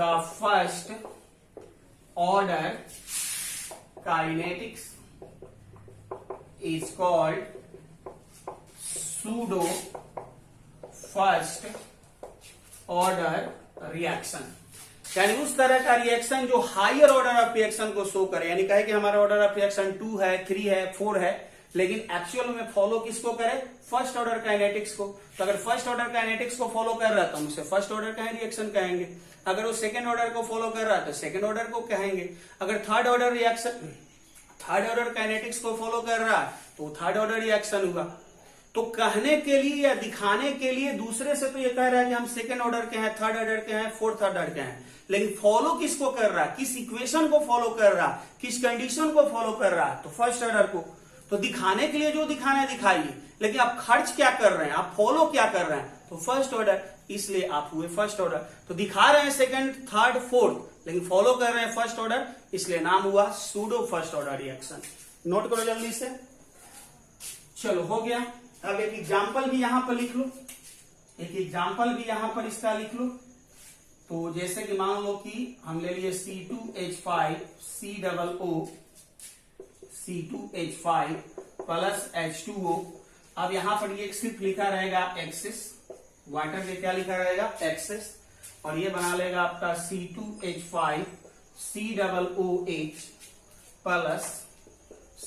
the first order kinetics is called pseudo first order reaction. यानी उस तरह का रिएक्शन जो हायर ऑर्डर ऑफ रिएक्शन को शो करे, यानी कहे कि हमारा ऑर्डर ऑफ रिएक्शन 2 है, 3 है, 4 है, लेकिन एक्चुअल में फॉलो किसको करे, फर्स्ट ऑर्डर काइनेटिक्स को। तो अगर फर्स्ट ऑर्डर काइनेटिक्स को फॉलो कर रहा है तो हम उसे फर्स्ट ऑर्डर का रिएक्शन कहेंगे। अगर वो सेकंड ऑर्डर को फॉलो कर रहा है तो सेकंड ऑर्डर को कहेंगे। अगर थर्ड ऑर्डर काइनेटिक्स को फॉलो कर रहा है तो थर्ड ऑर्डर रिएक्शन हुआ। तो कहने के लिए या दिखाने के लिए दूसरे से तो ये कह रहा है कि हम सेकंड ऑर्डर के हैं, थर्ड ऑर्डर के हैं, फोर्थ ऑर्डर के हैं, लेकिन फॉलो किसको कर रहा है, किस इक्वेशन को फॉलो कर रहा है, किस कंडीशन को फॉलो कर रहा है, तो फर्स्ट ऑर्डर को। तो दिखाने के लिए जो दिखाना है दिखाइए, लेकिन आप खर्च क्या कर रहे हैं, आप फॉलो क्या कर रहे हैं, तो फर्स्ट ऑर्डर, इसलिए आप हुए फर्स्ट ऑर्डर। तो दिखा रहे हैं सेकंड, थर्ड, फोर्थ, लेकिन फॉलो कर रहे हैं फर्स्ट ऑर्डर, इसलिए नाम हुआ pseudo first order reaction. Note करो जल्दी से। चलो हो गया। अब एक एग्जाम्पल भी यहां पर लिख लो, एक एग्जाम्पल भी यहां पर इसका लिख लो। तो जैसे कि मान लो कि हम ले लिए C2H5 C2H5 प्लस H2O। अब यहां पर ये सिर्फ लिखा रहेगा एक्सिस, वाटर के क्या लिखा रहेगा, एक्सिस, और ये बना लेगा आपका C2H5 COOH प्लस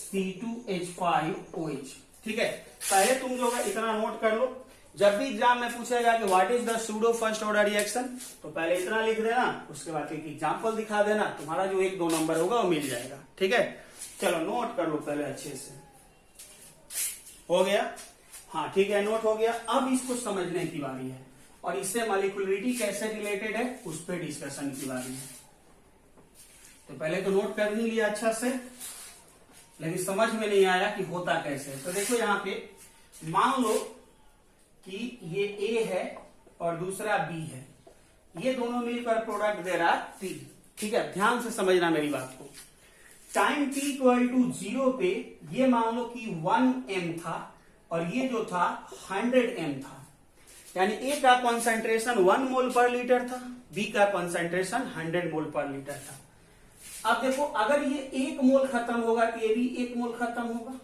C2H5OH। ठीक है, पहले तुम जो है इतना नोट कर लो। जब भी एग्जाम में पूछेगा कि what is the pseudo first order reaction, तो पहले इतना लिख देना, उसके बाद एक एग्जाम्पल दिखा देना, तुम्हारा जो 1-2 नंबर होगा वो मिल जाएगा। ठीक है, चलो नोट कर लो पहले अच्छे से। हो गया, हाँ ठीक है, नोट हो गया। अब इसको समझने की बारी है, और इससे मॉलिक्यूलरिटी कैसे रिलेटेड है उस पर डिस्कशन की बारी है। तो पहले तो नोट कर ही लिया अच्छा से, लेकिन समझ में नहीं आया कि होता कैसे। तो देखो यहाँ पे मान लो कि ये A है और दूसरा B है, ये दोनों मिलकर प्रोडक्ट दे रहा है T। ठीक है, ध्यान से समझना मेरी बात को। टाइम t इक्वल टू 0 पे ये मान लो कि 1m था और ये जो था 100m था, यानी A का कॉन्सेंट्रेशन 1 मोल पर लीटर था, B का कॉन्सेंट्रेशन 100 मोल पर लीटर था। अब देखो, अगर ये 1 मोल खत्म होगा तो ये भी 1 मोल खत्म होगा,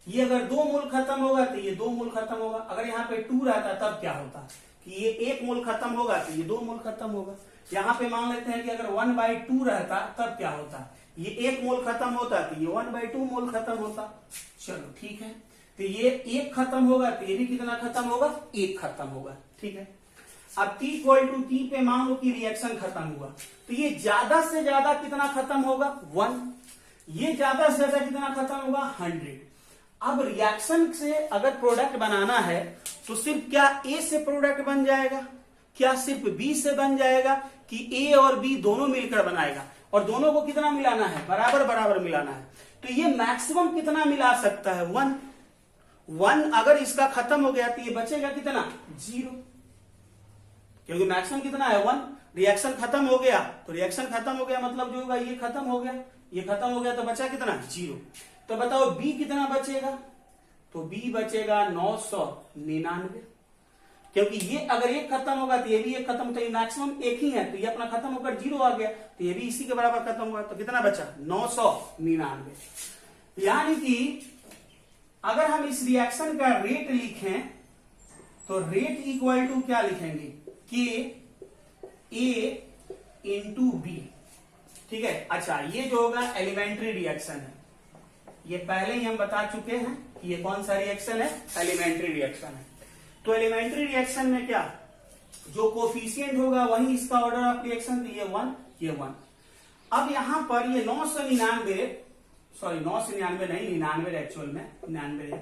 ये अगर 2 मोल खत्म होगा तो ये 2 मोल खत्म होगा। अगर यहाँ पे 2 रहता तब क्या होता कि ये 1 मोल खत्म होगा तो ये 2 मोल खत्म होगा। यहाँ पे मान लेते हैं कि अगर 1/2 रहता तब क्या होता, ये 1 मोल खत्म होता तो ये 1/2 मोल खत्म होता। चलो ठीक है, तो ये 1 खत्म होगा तो ये भी कितना खत्म होगा, 1 खत्म होगा। ठीक है, अब t इक्वल टू t पे मान लो कि रिएक्शन खत्म हुआ, तो ये ज्यादा से ज्यादा कितना खत्म होगा, 1। ये ज्यादा से ज्यादा कितना खत्म होगा, 100। अब रिएक्शन से अगर प्रोडक्ट बनाना है तो सिर्फ क्या A से प्रोडक्ट बन जाएगा, क्या सिर्फ बी से बन जाएगा कि ए और बी दोनों मिलकर बनाएगा? और दोनों को कितना मिलाना है? बराबर बराबर मिलाना है। तो ये मैक्सिमम कितना मिला सकता है? 1। 1 अगर इसका खत्म हो गया तो ये बचेगा कितना? 0, क्योंकि मैक्सिमम कितना है? 1। रिएक्शन खत्म हो गया, तो रिएक्शन खत्म हो गया मतलब जो होगा ये खत्म हो गया, ये खत्म हो गया तो बचा कितना? 0। तो बताओ बी कितना बचेगा? तो बी बचेगा 999, क्योंकि ये अगर एक खत्म होगा तो ये भी एक खत्म, तो ये मैक्सिमम एक ही है, तो ये अपना खत्म होकर 0 आ गया, तो ये भी इसी के बराबर खत्म हुआ, तो कितना बचा? 999। यानी कि अगर हम इस रिएक्शन का रेट लिखें तो रेट इक्वल टू क्या लिखेंगे? के ए इंटू बी। ठीक है। अच्छा, ये जो होगा एलिमेंट्री रिएक्शन है, ये पहले ही हम बता चुके हैं कि ये कौन सा रिएक्शन है? एलिमेंट्री रिएक्शन है। तो एलिमेंट्री रिएक्शन में क्या, जो कोफिशिएंट होगा वही इसका ऑर्डर ऑफ रिएक्शन, तो ये 1, ये 1। अब यहां पर ये 999 नहीं, 99 एक्चुअल में 99 है।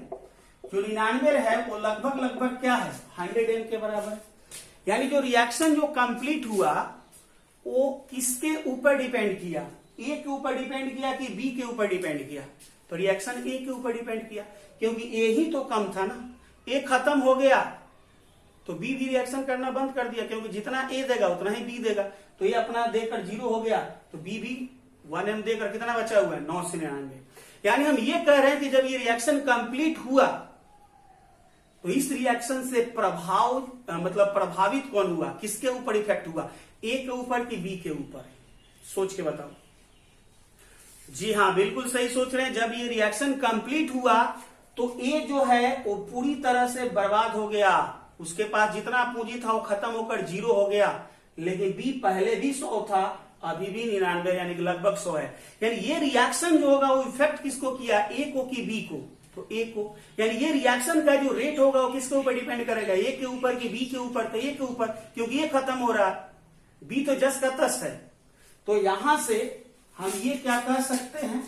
जो 99 है वो लगभग क्या है? 100 m के बराबर। यानी जो रिएक्शन जो कंप्लीट हुआ वो किसके ऊपर डिपेंड किया? ए के ऊपर डिपेंड किया कि बी के ऊपर डिपेंड किया? तो रिएक्शन ए के ऊपर डिपेंड किया, क्योंकि ए ही तो कम था ना। ए खत्म हो गया तो बी भी रिएक्शन करना बंद कर दिया, क्योंकि जितना ए देगा उतना ही बी देगा, तो ये अपना देकर 0 हो गया, तो बी भी 1 m देकर कितना बचा हुआ है? 999। यानी हम ये कह रहे हैं कि जब ये रिएक्शन कंप्लीट हुआ तो इस रिएक्शन से प्रभावित कौन हुआ? किसके ऊपर इफेक्ट हुआ? ए के ऊपर कि बी के ऊपर? सोच के बताओ। जी हाँ, बिल्कुल सही सोच रहे हैं। जब ये रिएक्शन कंप्लीट हुआ तो ए जो है वो पूरी तरह से बर्बाद हो गया, उसके पास जितना पूंजी था वो खत्म होकर 0 हो गया। लेकिन बी पहले भी 100 था, अभी भी 99 यानी कि लगभग 100 है। यानी ये रिएक्शन जो होगा वो इफेक्ट किसको किया? ए को कि बी को? तो ए को। यानी ये रिएक्शन का जो रेट होगा वो किसके ऊपर डिपेंड करेगा? ए के ऊपर कि बी के ऊपर? तो ए के ऊपर, क्योंकि ये खत्म हो रहा है, बी तो जस का तस है। तो यहां से हम ये क्या कह सकते हैं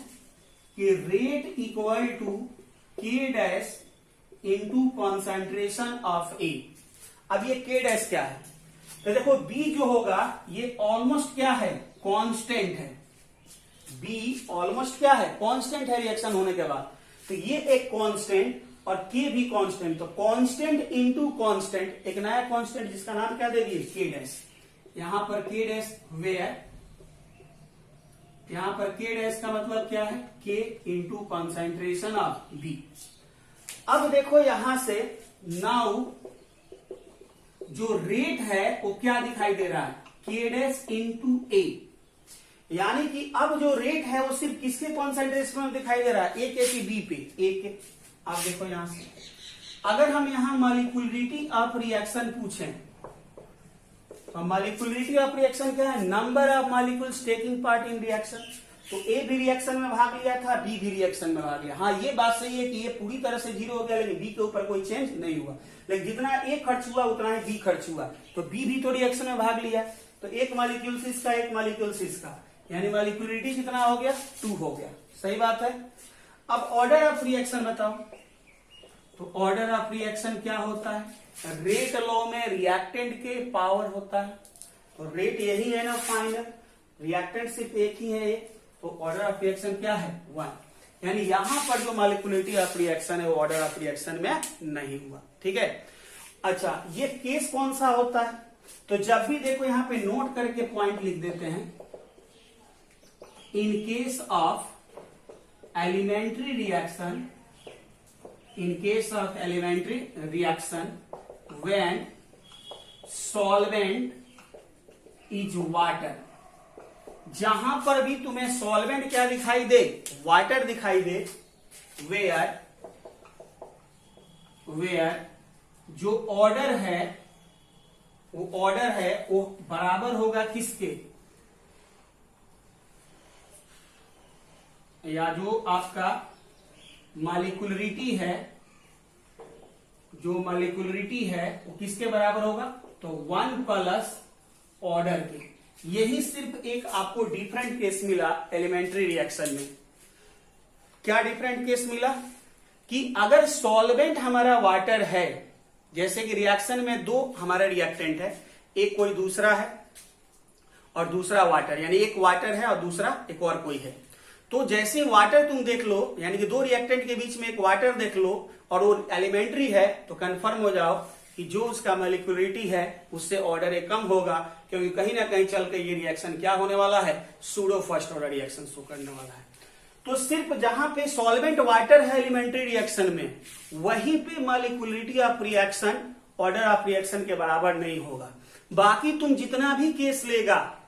कि रेट इक्वल टू के डैश इंटू कॉन्सेंट्रेशन ऑफ ए। अब ये के डैश क्या है? तो देखो बी जो होगा ये ऑलमोस्ट क्या है? कांस्टेंट है। बी ऑलमोस्ट क्या है? कांस्टेंट है रिएक्शन होने के बाद, तो ये एक कांस्टेंट और के भी कांस्टेंट, तो कांस्टेंट इंटू कांस्टेंट, एक नया कांस्टेंट जिसका नाम क्या दे दिए? के डैश। यहां पर के डैश वेयर, यहां पर के डैश का मतलब क्या है? के इंटू कॉन्सेंट्रेशन ऑफ बी। अब देखो यहां से नाउ जो रेट है वो क्या दिखाई दे रहा है? के डैश इंटू ए। यानी कि अब जो रेट है वो सिर्फ किसके कॉन्सेंट्रेशन में दिखाई दे रहा है? ए के कि बी पे? ए के। आप देखो यहां से अगर हम यहां मॉलिक्यूलरिटी ऑफ रिएक्शन पूछें तो मॉलिक्यूलरिटी ऑफ रिएक्शन क्या है? Number of molecules taking part in reaction. तो ए भी रिएक्शन में भाग लिया था, बी भी रिएक्शन में भाग लिया। हाँ, ये बात सही है कि ये पूरी तरह से 0 हो गया, लेकिन बी के ऊपर कोई चेंज नहीं हुआ। लेकिन जितना ए खर्च हुआ उतना ही बी खर्च हुआ, तो बी भी तो रिएक्शन में भाग लिया। तो एक मॉलिक्यूल से इसका, एक मॉलिक्यूल से इसका, यानी मॉलिक्यूलरिटी कितना हो गया? 2 हो गया। सही बात है। अब ऑर्डर ऑफ रिएक्शन बताओ। तो ऑर्डर ऑफ रिएक्शन क्या होता है? रेट लॉ में रिएक्टेंट के पावर होता है, तो रेट यही है ना फाइनल, रिएक्टेंट सिर्फ एक ही है ये, तो ऑर्डर ऑफ रिएक्शन क्या है? 1। यानी यहां पर जो मॉलिक्यूलरिटी ऑफ रिएक्शन है वो ऑर्डर ऑफ रिएक्शन में नहीं हुआ। ठीक है। अच्छा, ये केस कौन सा होता है? तो जब भी देखो यहां पे नोट करके पॉइंट लिख देते हैं, in case of elementary reaction, in case of elementary reaction when solvent is water, जहां पर भी तुम्हें सॉल्वेंट क्या दिखाई दे? वाटर दिखाई दे, वेयर जो ऑर्डर है वो बराबर होगा किसके? या जो आपका मॉलिक्यूलरिटी है, जो मॉलिक्यूलरिटी है वो किसके बराबर होगा? तो 1 प्लस ऑर्डर के। यही सिर्फ एक आपको डिफरेंट केस मिला एलिमेंट्री रिएक्शन में। क्या डिफरेंट केस मिला? कि अगर सॉल्वेंट हमारा वाटर है, जैसे कि रिएक्शन में 2 हमारा रिएक्टेंट है, एक कोई दूसरा है और दूसरा वाटर, यानी एक वाटर है और दूसरा एक और कोई है। तो जैसे वाटर तुम देख लो, यानी कि दो रिएक्टेंट के बीच में एक वाटर देख लो और वो एलिमेंट्री है, तो कंफर्म हो जाओ कि जो उसका मॉलिक्यूलरिटी है उससे ऑर्डर एक कम होगा, क्योंकि कहीं ना कहीं चल के ये रिएक्शन क्या होने वाला है, pseudo first order reaction show करने वाला है। तो सिर्फ जहां पे सॉल्वेंट वाटर है एलिमेंट्री रिएक्शन में, वहीं पे molecularity of reaction order of reaction के बराबर नहीं होगा। बाकी तुम जितना भी केस लेगा,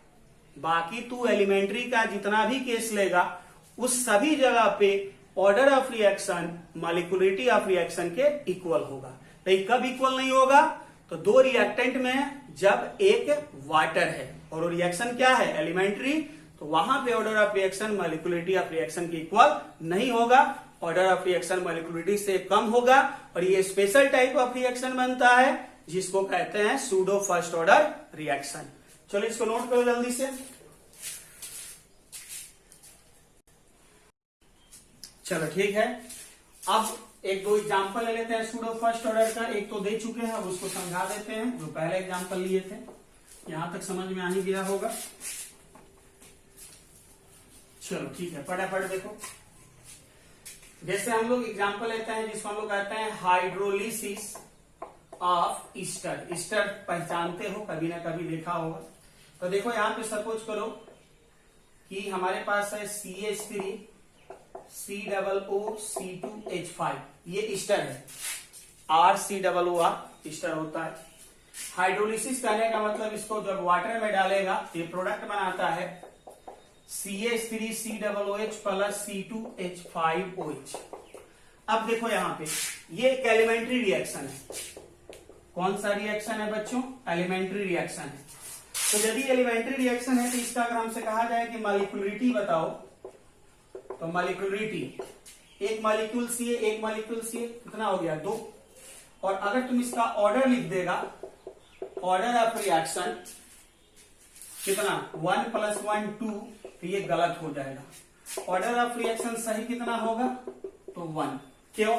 बाकी तू एलिमेंट्री का जितना भी केस लेगा, उस सभी जगह पे order of reaction molecularity of reaction के इक्वल होगा। लेकिन कब इक्वल नहीं होगा, तो दो रिएक्टेंट में जब एक वाटर है और रिएक्शन क्या है, एलिमेंट्री, तो वहां पे order of reaction molecularity of reaction के इक्वल नहीं होगा, ऑर्डर ऑफ रिएक्शन मॉलिक्यूलरिटी से कम होगा, और ये स्पेशल टाइप ऑफ रिएक्शन बनता है जिसको कहते हैं सूडो फर्स्ट ऑर्डर रिएक्शन। चलो इसको नोट करो जल्दी से। चलो ठीक है, अब एक दो एग्जांपल ले लेते हैं सूडो फर्स्ट ऑर्डर का। एक तो दे चुके हैं, अब उसको समझा देते हैं। जो पहले एग्जांपल लिए थे, यहां तक समझ में आ ही गया होगा। चलो ठीक है, फटाफट देखो। जैसे हम लोग एग्जांपल लेते हैं जिसको हम लोग कहते हैं हाइड्रोलिसिस ऑफ ईस्टर। ईस्टर पहचानते हो, कभी ना कभी देखा होगा। तो देखो यहाँ पे सपोज करो कि हमारे पास है CH3 COO C2H5, ये ईस्टर है। RCOOR ईस्टर होता है। हाइड्रोलिसिस करने का मतलब इसको जब वाटर में डालेगा ये प्रोडक्ट बनाता है CH3COOH प्लस C2H5OH। अब देखो यहाँ पे ये एक एलिमेंट्री रिएक्शन है। कौन सा रिएक्शन है बच्चों, एलिमेंट्री रिएक्शन है। तो यदि एलिमेंट्री रिएक्शन है तो इसका अगर हमसे कहा जाए कि मॉलिक्यूलरिटी बताओ, तो मॉलिक्यूलरिटी एक मॉलिक्यूल सी है, एक मॉलिक्यूल सी है, कितना हो गया, 2। और अगर तुम इसका ऑर्डर लिख देगा, ऑर्डर ऑफ रिएक्शन कितना, 1 + 1 2, तो ये गलत हो जाएगा। ऑर्डर ऑफ रिएक्शन सही कितना होगा, तो 1। क्यों,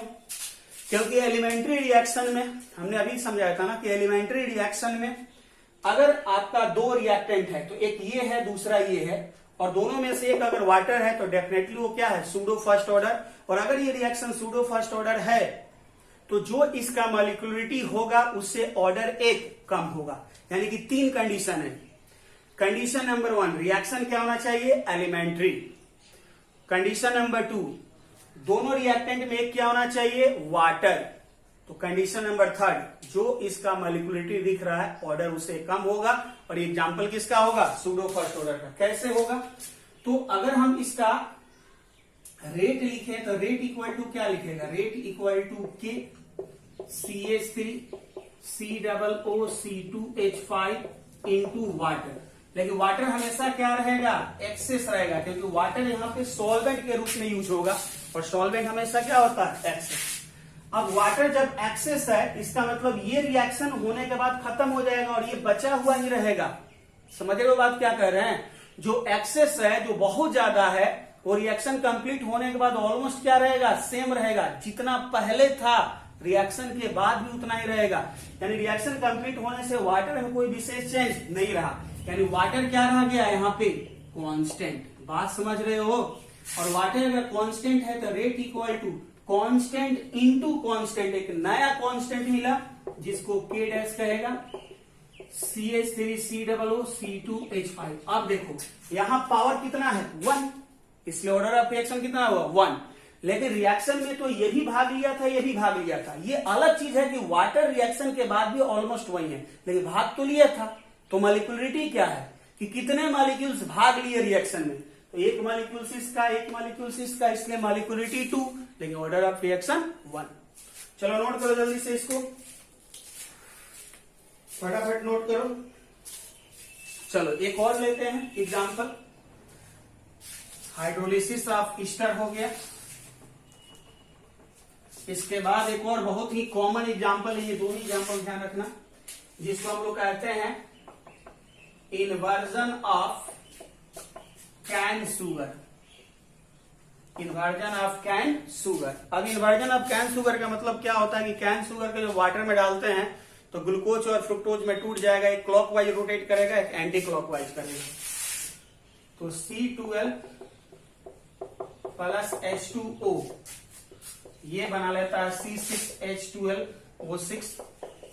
क्योंकि एलिमेंट्री रिएक्शन में हमने अभी समझाया था ना कि एलिमेंट्री रिएक्शन में अगर आपका दो रिएक्टेंट है, तो एक ये है दूसरा ये है, और दोनों में से एक अगर वाटर है तो डेफिनेटली वो क्या है, सूडो फर्स्ट ऑर्डर। और अगर ये रिएक्शन सूडो फर्स्ट ऑर्डर है तो जो इसका मॉलिक्यूलरिटी होगा उससे ऑर्डर एक कम होगा। यानी कि 3 कंडीशन है। कंडीशन नंबर 1, रिएक्शन क्या होना चाहिए, एलिमेंट्री। कंडीशन नंबर 2, दोनों रिएक्टेंट में एक क्या होना चाहिए, वाटर। तो कंडीशन नंबर 3, जो इसका मॉलिक्यूलरिटी दिख रहा है ऑर्डर उससे कम होगा। और ये एग्जांपल किसका होगा, सूडो फर्स्ट ऑर्डर का। कैसे होगा, तो अगर हम इसका रेट लिखें तो रेट इक्वल टू क्या लिखेगा, rate equal to K CH3 COOC2H5 into water. लेकिन वाटर हमेशा क्या रहेगा, एक्सेस रहेगा, क्योंकि वाटर यहाँ पे सॉल्वेंट के रूप में यूज होगा और सॉल्वेंट हमेशा क्या होता है, एक्सेस। अब वाटर जब एक्सेस है, इसका मतलब ये रिएक्शन होने के बाद खत्म हो जाएगा और ये बचा हुआ ही रहेगा। समझ रहे हो बात क्या कर रहे हैं, जो एक्सेस है, जो बहुत ज्यादा है, वो रिएक्शन कंप्लीट होने के बाद ऑलमोस्ट क्या रहेगा, सेम रहेगा। जितना पहले था रिएक्शन के बाद भी उतना ही रहेगा। यानी रिएक्शन कंप्लीट होने से वाटर में कोई विशेष चेंज नहीं रहा। यानी वाटर क्या रह गया यहाँ पे, कांस्टेंट। बात समझ रहे हो। और वाटर अगर कांस्टेंट है तो rate equal to constant into constant, एक नया कांस्टेंट मिला जिसको K डैश कहेगा, CH3COOC2H5। अब देखो यहाँ पावर कितना है, 1, इसलिए ऑर्डर ऑफ रिएक्शन कितना हुआ, 1। लेकिन रिएक्शन में तो ये भी भाग लिया था, ये भी भाग लिया था। ये अलग चीज है कि वाटर रिएक्शन के बाद भी ऑलमोस्ट वही है, लेकिन भाग तो लिया था। तो मॉलिक्यूलरिटी क्या है कि कितने मॉलिक्यूल्स भाग लिए रिएक्शन में, तो एक मॉलिक्यूल से इसका, एक मॉलिक्यूल से इसका, इसलिए मॉलिक्यूलरिटी 2, लेकिन ऑर्डर ऑफ रिएक्शन 1। चलो नोट करो जल्दी से इसको, फटाफट नोट करो। चलो एक और लेते हैं एग्जांपल। हाइड्रोलिसिस ऑफ ईस्टर हो गया। इसके बाद एक और बहुत ही कॉमन एग्जांपल है, ये दोनों एग्जांपल ध्यान रखना, जिसको हम लोग कहते हैं inversion of cane sugar. Inversion of cane sugar. अब इन्वर्जन ऑफ कैन शुगर का मतलब क्या होता है कि कैन शुगर के जो वाटर में डालते हैं तो ग्लूकोज और फ्रुक्टोज में टूट जाएगा, एक क्लॉकवाइज रोटेट करेगा, एक एंटी क्लॉकवाइज करेगा। तो C12 प्लस H2O ये बना लेता है C6H12O6,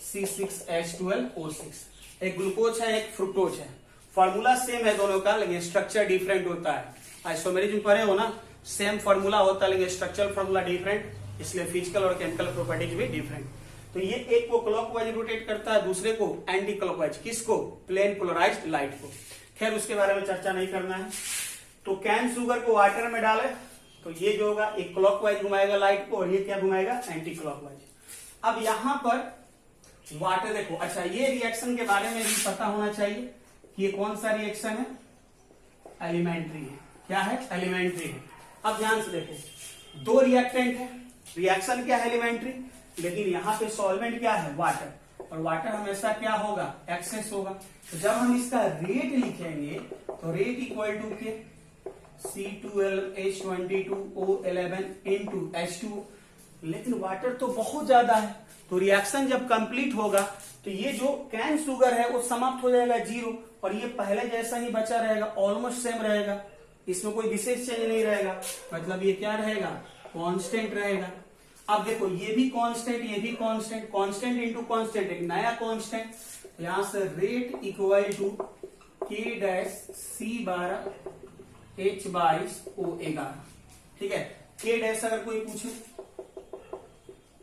C6H12O6। एक ग्लूकोज है, एक फ्रुक्टोज है, फॉर्मूला सेम है दोनों का, लेकिन स्ट्रक्चर डिफरेंट होता है। आइसोमेरिज्म पढ़े हो ना, सेम फॉर्मूला होता है लेकिन स्ट्रक्चरल फॉर्मूला डिफरेंट, इसलिए फिजिकल और केमिकल प्रॉपर्टीज भी डिफरेंट। तो ये एक को क्लॉकवाइज रोटेट करता है, दूसरे को एंटी क्लॉकवाइज। किसको? प्लेन पोलराइज्ड लाइट को। खैर उसके बारे में चर्चा नहीं करना है। तो कैन शुगर को वाटर में डाले तो ये जो होगा एक क्लॉकवाइज घुमाएगा लाइट को, और ये क्या घुमाएगा? Anti clockwise. अब यहां पर वाटर देखो, अच्छा ये रिएक्शन के बारे में भी पता होना चाहिए कि ये कौन सा रिएक्शन है? एलिमेंट्री है। क्या है? एलिमेंट्री है। अब ध्यान से देखो, दो रिएक्टेंट है, रिएक्शन क्या है? एलिमेंट्री, लेकिन यहाँ पे सॉल्वेंट क्या है? वाटर, और वाटर हमेशा क्या होगा? एक्सेस होगा। तो जब हम इसका रेट लिखेंगे तो रेट इक्वल टू के C12H22O11 इंटू H2, लेकिन वाटर तो बहुत ज्यादा है, तो रिएक्शन जब कंप्लीट होगा तो ये जो कैन शुगर है वो समाप्त हो जाएगा 0, और ये पहले जैसा ही बचा रहेगा, ऑलमोस्ट सेम रहेगा, इसमें कोई विशेष चेंज नहीं रहेगा, मतलब ये क्या रहेगा? कांस्टेंट रहेगा। अब देखो ये भी कांस्टेंट, ये भी कांस्टेंट, कांस्टेंट इनटू कांस्टेंट, एक नया कांस्टेंट, यहां से रेट इक्वल टू K-C12H22O11। ठीक है, K डैश अगर कोई पूछे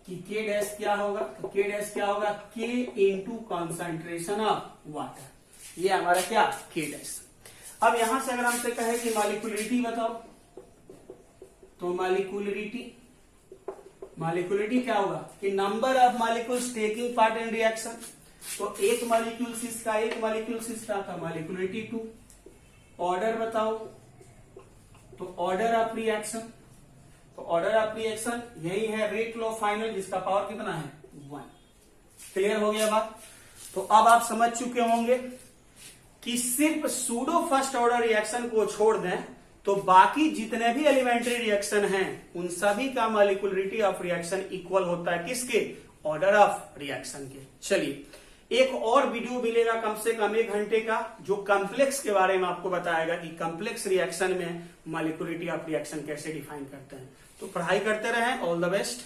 कि K डैश क्या होगा, तो K डैश क्या होगा? K into concentration of water, ये हमारा क्या? K dash. अब यहां से अगर हमसे कहे कि मॉलिक्यूलरिटी बताओ, तो मॉलिक्यूलरिटी क्या होगा? कि number of molecules taking part in reaction. तो एक मॉलिक्यूल इसका, एक मॉलिक्यूल इसका, था मॉलिक्यूलरिटी 2। ऑर्डर बताओ, तो ऑर्डर ऑफ रिएक्शन, तो ऑर्डर ऑफ रिएक्शन यही है रेट लॉ फाइनल, जिसका पावर कितना है? 1। क्लियर हो गया बात? तो अब आप समझ चुके होंगे कि सिर्फ सूडो फर्स्ट ऑर्डर रिएक्शन को छोड़ दें तो बाकी जितने भी एलिमेंट्री रिएक्शन हैं उन सभी का मॉलिक्यूलरिटी ऑफ रिएक्शन इक्वल होता है किसके? ऑर्डर ऑफ रिएक्शन के। चलिए एक और वीडियो मिलेगा कम से कम 1 घंटे का, जो कॉम्प्लेक्स के बारे में आपको बताएगा कि कॉम्प्लेक्स रिएक्शन में मॉलिक्यूलरिटी ऑफ रिएक्शन कैसे डिफाइन करते हैं। तो पढ़ाई करते रहें। All the best.